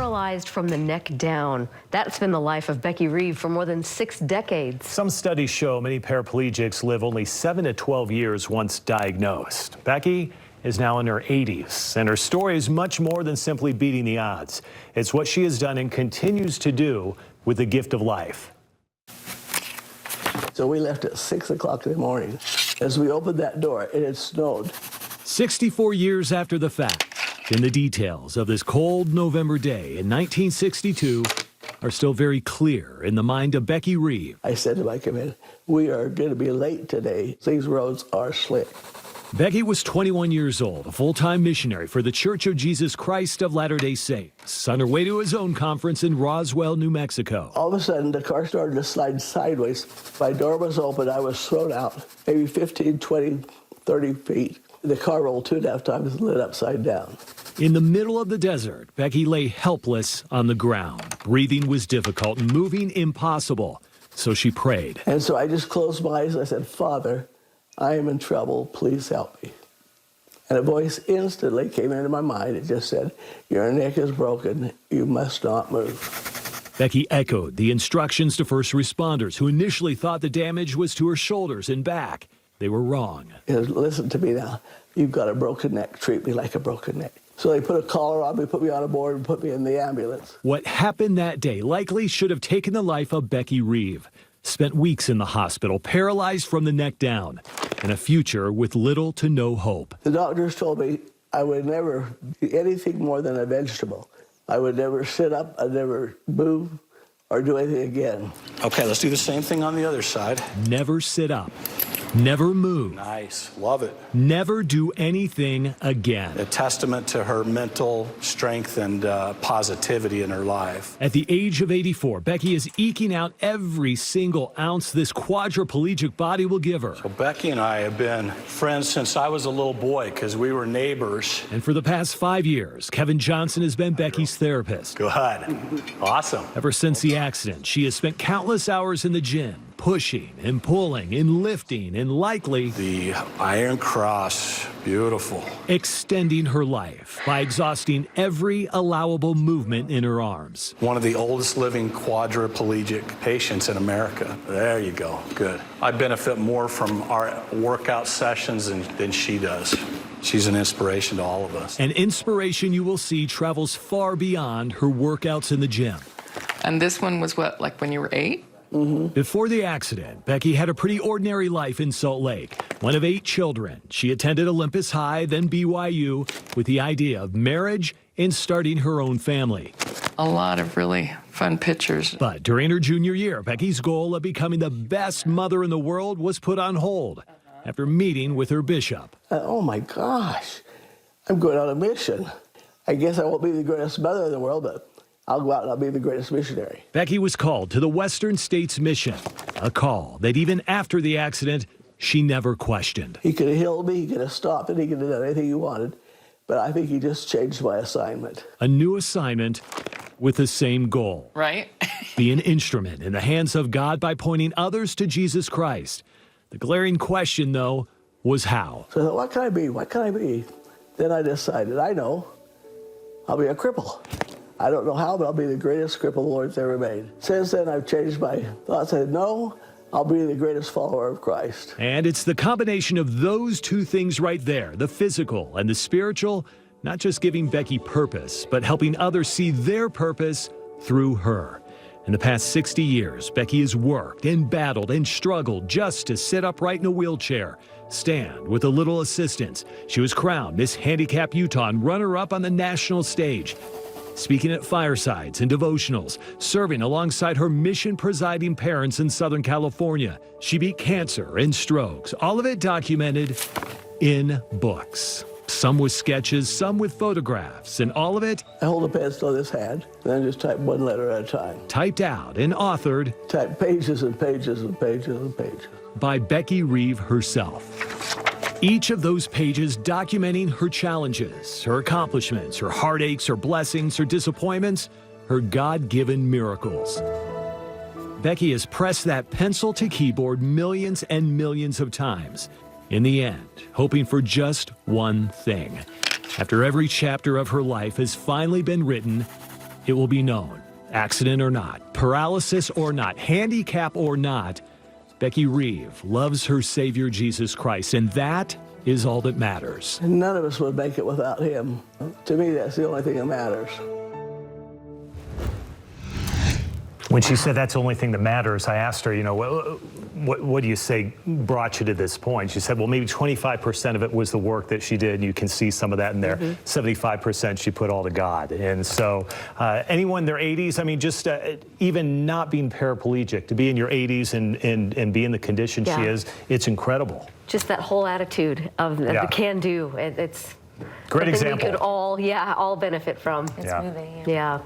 paralyzed from the neck down. That's been the life of Becky Reeve for more than 6 decades. Some studies show many paraplegics live only 7 to 12 years once diagnosed. Becky is now in her 80s, and her story is much more than simply beating the odds. It's what she has done and continues to do with the gift of life. So we left at 6 o'clock in the morning. As we opened that door, it had snowed. 64 years after the fact, and the details of this cold November day in 1962 are still very clear in the mind of Becky Reeve. I said to my committee, we are going to be late today. These roads are slick. Becky was 21 years old, a full-time missionary for the Church of Jesus Christ of Latter-day Saints, on her way to his own conference in Roswell, New Mexico. All of a sudden, the car started to slide sideways. My door was open. I was thrown out, maybe 15, 20, 30 feet. The car rolled 2.5 times and lit upside down. In the middle of the desert, Becky lay helpless on the ground. Breathing was difficult and moving impossible, so she prayed. And so I just closed my eyes. I said, Father, I am in trouble. Please help me. And a voice instantly came into my mind. It just said, your neck is broken. You must not move. Becky echoed the instructions to first responders who initially thought the damage was to her shoulders and back. They were wrong. Listen to me now. You've got a broken neck. Treat me like a broken neck. So they put a collar on me, put me on a board, and put me in the ambulance. What happened that day likely should have taken the life of Becky Reeve. Spent weeks in the hospital, paralyzed from the neck down, and a future with little to no hope. The doctors told me I would never be anything more than a vegetable. I would never sit up, I'd never move or do anything again. Okay, let's do the same thing on the other side. Never sit up. Never move. Nice. Love it. Never do anything again. A testament to her mental strength and positivity in her life. At the age of 84, Becky is eking out every single ounce this quadriplegic body will give her. So Becky and I have been friends since I was a little boy because we were neighbors. And for the past 5 years, Kevin Johnson has been Becky's therapist. Good. Awesome. Ever since the accident, she has spent countless hours in the gym, pushing and pulling and lifting and likely the Iron Cross, beautiful. Extending her life by exhausting every allowable movement in her arms. One of the oldest living quadriplegic patients in America. There you go, good. I benefit more from our workout sessions than she does. She's an inspiration to all of us. An inspiration you will see travels far beyond her workouts in the gym. And this one was what, like when you were 8? Mm-hmm. Before the accident, Becky had a pretty ordinary life in Salt Lake. One of 8 children. She attended Olympus High, then BYU, with the idea of marriage and starting her own family. A lot of really fun pictures. But during her junior year, Becky's goal of becoming the best mother in the world was put on hold after meeting with her bishop. Oh my gosh, I'm going on a mission. I guess I won't be the greatest mother in the world, but I'll go out and I'll be the greatest missionary. Becky was called to the Western States Mission, a call that even after the accident, she never questioned. He could have healed me, he could have stopped it, he could have done anything he wanted, but I think he just changed my assignment. A new assignment with the same goal. Right? Be an instrument in the hands of God by pointing others to Jesus Christ. The glaring question, though, was how. So I thought, what can I be? What can I be? Then I decided, I know, I'll be a cripple. I don't know how, but I'll be the greatest cripple the Lord's ever made. Since then, I've changed my thoughts. I said, no, I'll be the greatest follower of Christ. And it's the combination of those two things right there, the physical and the spiritual, not just giving Becky purpose, but helping others see their purpose through her. In the past 60 years, Becky has worked and battled and struggled just to sit upright in a wheelchair, stand with a little assistance. She was crowned Miss Handicap Utah and runner-up on the national stage. Speaking at firesides and devotionals, serving alongside her mission-presiding parents in Southern California. She beat cancer and strokes, all of it documented in books. Some with sketches, some with photographs, and all of it... I hold a pencil in this hand, and then just type one letter at a time. Typed out and authored... Type pages and pages and pages and pages. ...by Becky Reeve herself. Each of those pages documenting her challenges, her accomplishments, her heartaches, her blessings, her disappointments, her God-given miracles. Becky has pressed that pencil to keyboard millions and millions of times. In the end, hoping for just one thing. After every chapter of her life has finally been written, it will be known. Accident or not, paralysis or not, handicap or not, Becky Reeve loves her Savior Jesus Christ, and that is all that matters. None of us would make it without him. To me, that's the only thing that matters. When she said that's the only thing that matters, I asked her, you know, what do you say brought you to this point? She said, well, maybe 25% of it was the work that she did, and you can see some of that in there. 75% she put all to God. And so anyone in their 80s, I mean, just even not being paraplegic, to be in your 80s and be in the condition she is, it's incredible. Just that whole attitude of the can-do. It's great something example. we could all benefit from. It's moving. Yeah.